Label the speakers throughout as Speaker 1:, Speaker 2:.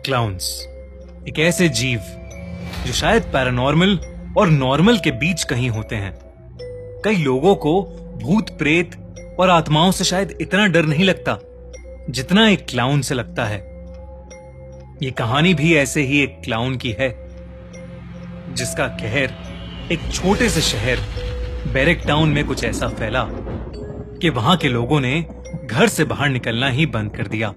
Speaker 1: Clowns एक ऐसे जीव जो शायद पैरानॉर्मल और नॉर्मल के बीच कहीं होते हैं। कई लोगों को भूत प्रेत और आत्माओं से शायद इतना डर नहीं लगता जितना एक क्लाउन से लगता है। ये कहानी भी ऐसे ही एक क्लाउन की है जिसका कहर एक छोटे से शहर बैरक टाउन में कुछ ऐसा फैला कि वहां के लोगों ने घर से बाहर निकलना ही बंद कर दिया।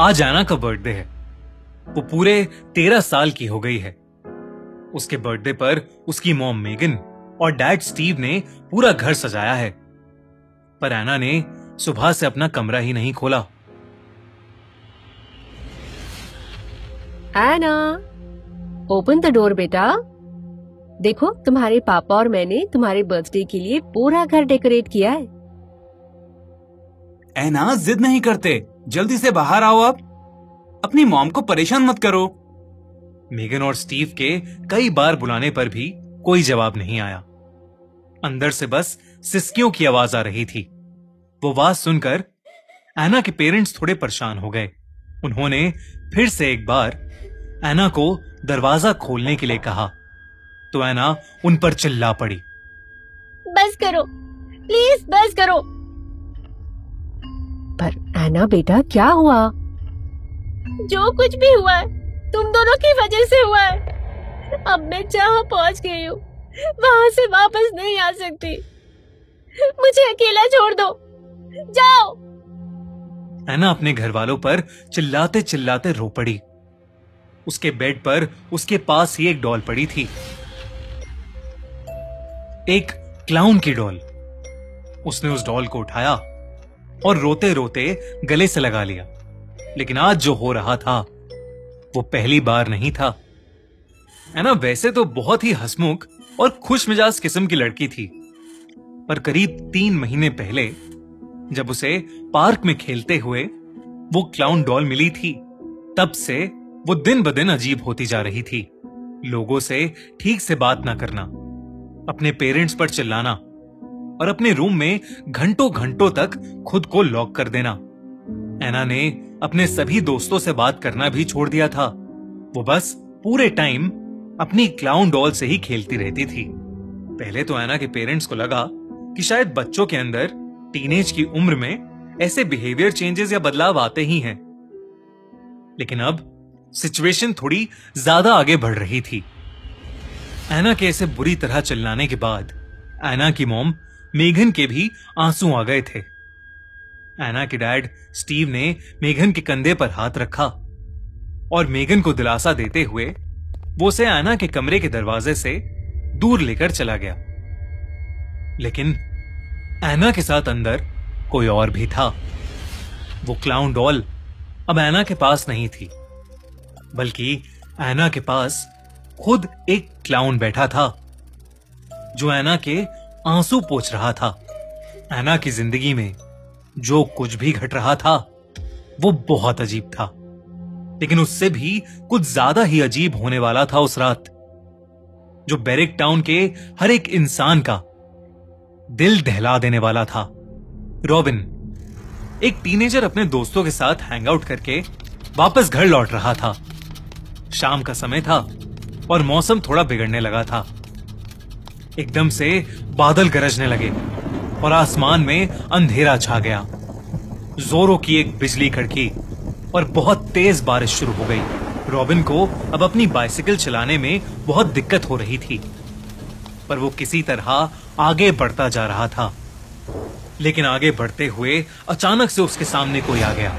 Speaker 1: आज एना का बर्थडे है। वो पूरे 13 साल की हो गई है। उसके बर्थडे पर उसकी मॉम मेगन और डैड स्टीव ने पूरा घर सजाया है, पर एना ने सुबह से अपना कमरा ही नहीं खोला।
Speaker 2: एना, ओपन द डोर बेटा। देखो, तुम्हारे पापा और मैंने तुम्हारे बर्थडे के लिए पूरा घर डेकोरेट किया है।
Speaker 3: एना, जिद नहीं करते, जल्दी से बाहर आओ। आप अपनी मॉम को परेशान मत करो।
Speaker 1: मेगन और स्टीव के कई बार बुलाने पर भी कोई जवाब नहीं आया। अंदर से बस सिसकियों की आवाज आ रही थी। वो आवाज सुनकर एना के पेरेंट्स थोड़े परेशान हो गए। उन्होंने फिर से एक बार एना को दरवाजा खोलने के लिए कहा तो एना उन पर चिल्ला पड़ी,
Speaker 2: बस करो, प्लीज बस करो। पर एना बेटा, क्या हुआ? जो कुछ भी हुआ है तुम दोनों की वजह से हुआ है। अब मैं जहाँ पहुँच गई हूँ वहां से वापस नहीं आ सकती। मुझे अकेला छोड़ दो, जाओ।
Speaker 1: एना अपने घर वालों पर चिल्लाते चिल्लाते रो पड़ी। उसके बेड पर उसके पास ही एक डॉल पड़ी थी, एक क्लाउन की डॉल। उसने उस डॉल को उठाया और रोते रोते गले से लगा लिया। लेकिन आज जो हो रहा था वो पहली बार नहीं था। एना वैसे तो बहुत ही हंसमुख और खुश मिजाज किस्म की लड़की थी, पर करीब 3 महीने पहले जब उसे पार्क में खेलते हुए वो क्लाउन डॉल मिली थी, तब से वो दिन ब दिन अजीब होती जा रही थी। लोगों से ठीक से बात ना करना, अपने पेरेंट्स पर चिल्लाना और अपने रूम में घंटों घंटों तक खुद को लॉक कर देना। एना ने अपने सभी दोस्तों से बात करना भी छोड़ दिया था। वो बस पूरे टाइम अपनी क्लाउन डॉल से ही खेलती रहती थी। पहले तो एना के पेरेंट्स को लगा कि शायद बच्चों के अंदर टीनेज की उम्र में ऐसे बिहेवियर चेंजेस या बदलाव आते ही हैं। लेकिन अब सिचुएशन थोड़ी ज्यादा आगे बढ़ रही थी। एना के ऐसे बुरी तरह चिल्लाने के बाद एना की मॉम मेघन के भी आंसू आ गए थे। एना के डैड स्टीव ने मेघन के कंधे पर हाथ रखा और मेघन को दिलासा देते हुए वो उसे एना के कमरे के दरवाजे से दूर लेकर चला गया। लेकिन एना के साथ अंदर कोई और भी था। वो क्लाउन डॉल अब एना के पास नहीं थी, बल्कि एना के पास खुद एक क्लाउन बैठा था जो एना के आंसू पोंछ रहा था। एना की जिंदगी में जो कुछ भी घट रहा था वो बहुत अजीब था, लेकिन उससे भी कुछ ज्यादा ही अजीब होने वाला था उस रात, जो बैरक टाउन के हर एक इंसान का दिल दहला देने वाला था। रॉबिन, एक टीनेजर, अपने दोस्तों के साथ हैंग आउट करके वापस घर लौट रहा था। शाम का समय था और मौसम थोड़ा बिगड़ने लगा था। एकदम से बादल गरजने लगे और आसमान में अंधेरा छा गया। जोरों की एक बिजली कड़की और बहुत तेज बारिश शुरू हो गई। रॉबिन को अब अपनी बाइसिकल चलाने में बहुत दिक्कत हो रही थी, पर वो किसी तरह आगे बढ़ता जा रहा था। लेकिन आगे बढ़ते हुए अचानक से उसके सामने कोई आ गया।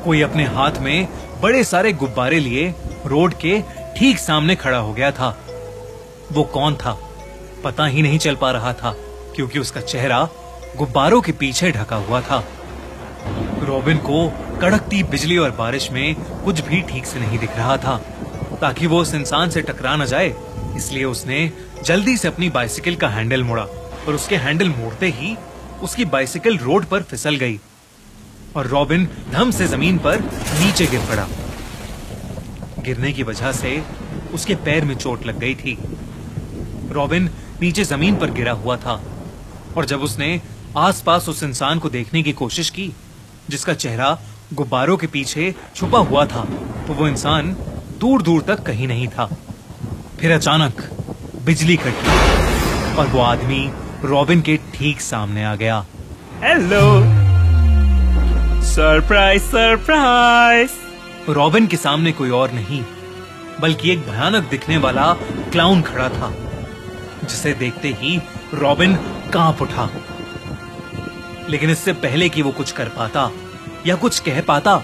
Speaker 1: कोई अपने हाथ में बड़े सारे गुब्बारे लिए रोड के ठीक सामने खड़ा हो गया था। वो कौन था पता ही नहीं चल पा रहा था, क्योंकि उसका चेहरा गुब्बारों के पीछे ढका हुआ था। रॉबिन को कड़कती बिजली और बारिश में कुछ भी ठीक से नहीं दिख रहा था। ताकि वो उस इंसान से टकरा न जाए, इसलिए उसने जल्दी से अपनी बाइसिकल का हैंडल मोड़ा और उसके हैंडल मोड़ते ही उसकी बाइसिकल रोड पर फिसल गई और रॉबिन धम से जमीन पर नीचे गिर पड़ा। गिरने की वजह से उसके पैर में चोट लग गई थी। रॉबिन नीचे जमीन पर गिरा हुआ था और जब उसने आसपास उस इंसान को देखने की कोशिश की जिसका चेहरा गुब्बारों के पीछे छुपा हुआ था, तो वो इंसान दूर दूर तक कहीं नहीं था। फिर अचानक बिजली कटकी और वो आदमी रॉबिन के ठीक सामने आ गया।
Speaker 3: Hello, surprise surprise.
Speaker 1: रॉबिन के सामने कोई और नहीं बल्कि एक भयानक दिखने वाला क्लाउन खड़ा था, जिसे देखते ही रॉबिन कांप उठा। लेकिन इससे पहले कि वो कुछ कर पाता या कुछ कह पाता,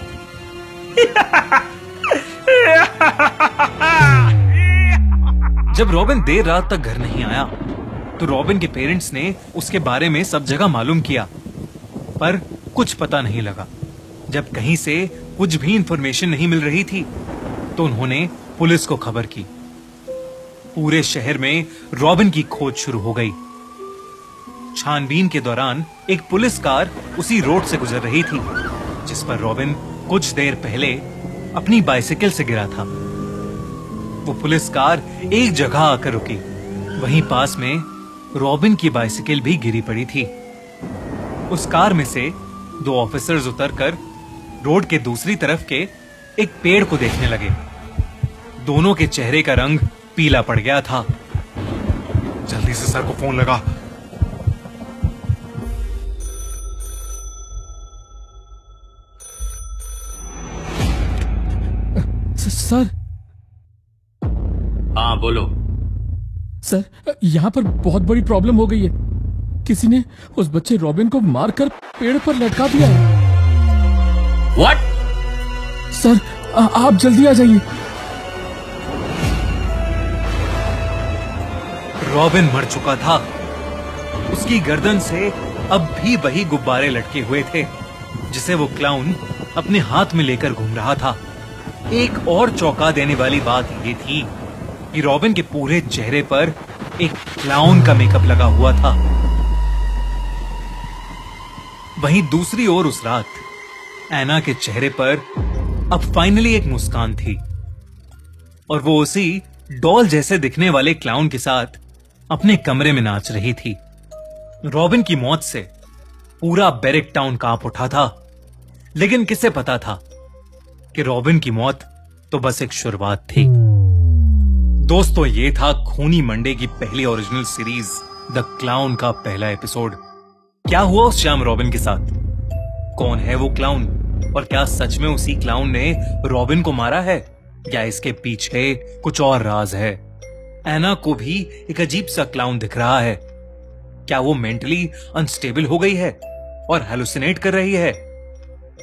Speaker 1: जब रॉबिन देर रात तक घर नहीं आया तो रॉबिन के पेरेंट्स ने उसके बारे में सब जगह मालूम किया, पर कुछ पता नहीं लगा। जब कहीं से कुछ भी इंफॉर्मेशन नहीं मिल रही थी तो उन्होंने पुलिस को खबर की। पूरे शहर में रॉबिन की खोज शुरू हो गई। छानबीन के दौरान एक पुलिस कार उसी रोड से गुजर रही थी जिस पर रॉबिन कुछ देर पहले अपनी बाइसिकल से गिरा था। वो पुलिस कार एक जगह आकर रुकी। वहीं पास में रॉबिन की बाइसिकल भी गिरी पड़ी थी। उस कार में से 2 ऑफिसर्स उतरकर रोड के दूसरी तरफ के एक पेड़ को देखने लगे। दोनों के चेहरे का रंग पीला पड़ गया था।
Speaker 4: जल्दी से सर को फोन लगा।
Speaker 5: सर।
Speaker 6: हाँ बोलो।
Speaker 5: सर, यहाँ पर बहुत बड़ी प्रॉब्लम हो गई है। किसी ने उस बच्चे रॉबिन को मारकर पेड़ पर लटका दिया है।
Speaker 6: What?
Speaker 5: सर, आप जल्दी आ जाइए।
Speaker 1: रॉबिन मर चुका था। उसकी गर्दन से अब भी वही गुब्बारे लटके हुए थे जिसे वो क्लाउन अपने हाथ में लेकर घूम रहा था। एक और चौंका देने वाली बात ये थी कि रॉबिन के पूरे चेहरे पर एक क्लाउन का मेकअप लगा हुआ था। वहीं दूसरी ओर उस रात एना के चेहरे पर अब फाइनली एक मुस्कान थी और वो उसी डॉल जैसे दिखने वाले क्लाउन के साथ अपने कमरे में नाच रही थी। रॉबिन की मौत से पूरा बैरिक टाउन कांप उठा था, लेकिन किसे पता था कि रॉबिन की मौत तो बस एक शुरुआत थी। दोस्तों, ये था खूनी मंडे की पहली ओरिजिनल सीरीज द क्लाउन का पहला एपिसोड। क्या हुआ उस शाम रॉबिन के साथ? कौन है वो क्लाउन और क्या सच में उसी क्लाउन ने रॉबिन को मारा है या इसके पीछे कुछ और राज है? एना को भी एक अजीब सा क्लाउन दिख रहा है। क्या वो मेंटली अनस्टेबल हो गई है और हेलुसिनेट कर रही है,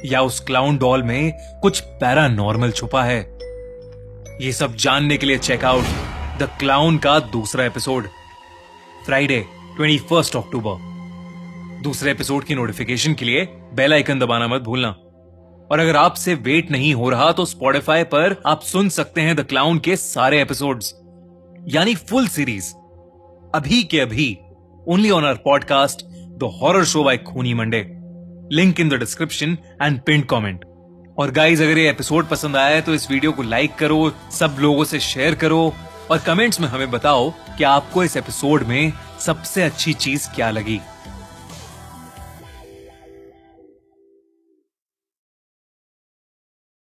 Speaker 1: या उस क्लाउन डॉल में कुछ पैरानॉर्मल छुपा है? ये सब जानने के लिए चेकआउट द क्लाउन का दूसरा एपिसोड फ्राइडे 21 अक्टूबर। दूसरे एपिसोड की नोटिफिकेशन के लिए बेल आइकन दबाना मत भूलना। और अगर आपसे वेट नहीं हो रहा तो स्पॉटिफाई पर आप सुन सकते हैं द क्लाउन के सारे एपिसोड्स, यानी फुल सीरीज, अभी के अभी only on our podcast the horror show by Khooni Monday. Link in the description and pin comment. और गाइज, अगर ये एपिसोड पसंद आया है तो इस वीडियो को लाइक करो, सब लोगों से शेयर करो और कमेंट्स में हमें बताओ कि आपको इस एपिसोड में सबसे अच्छी चीज क्या लगी।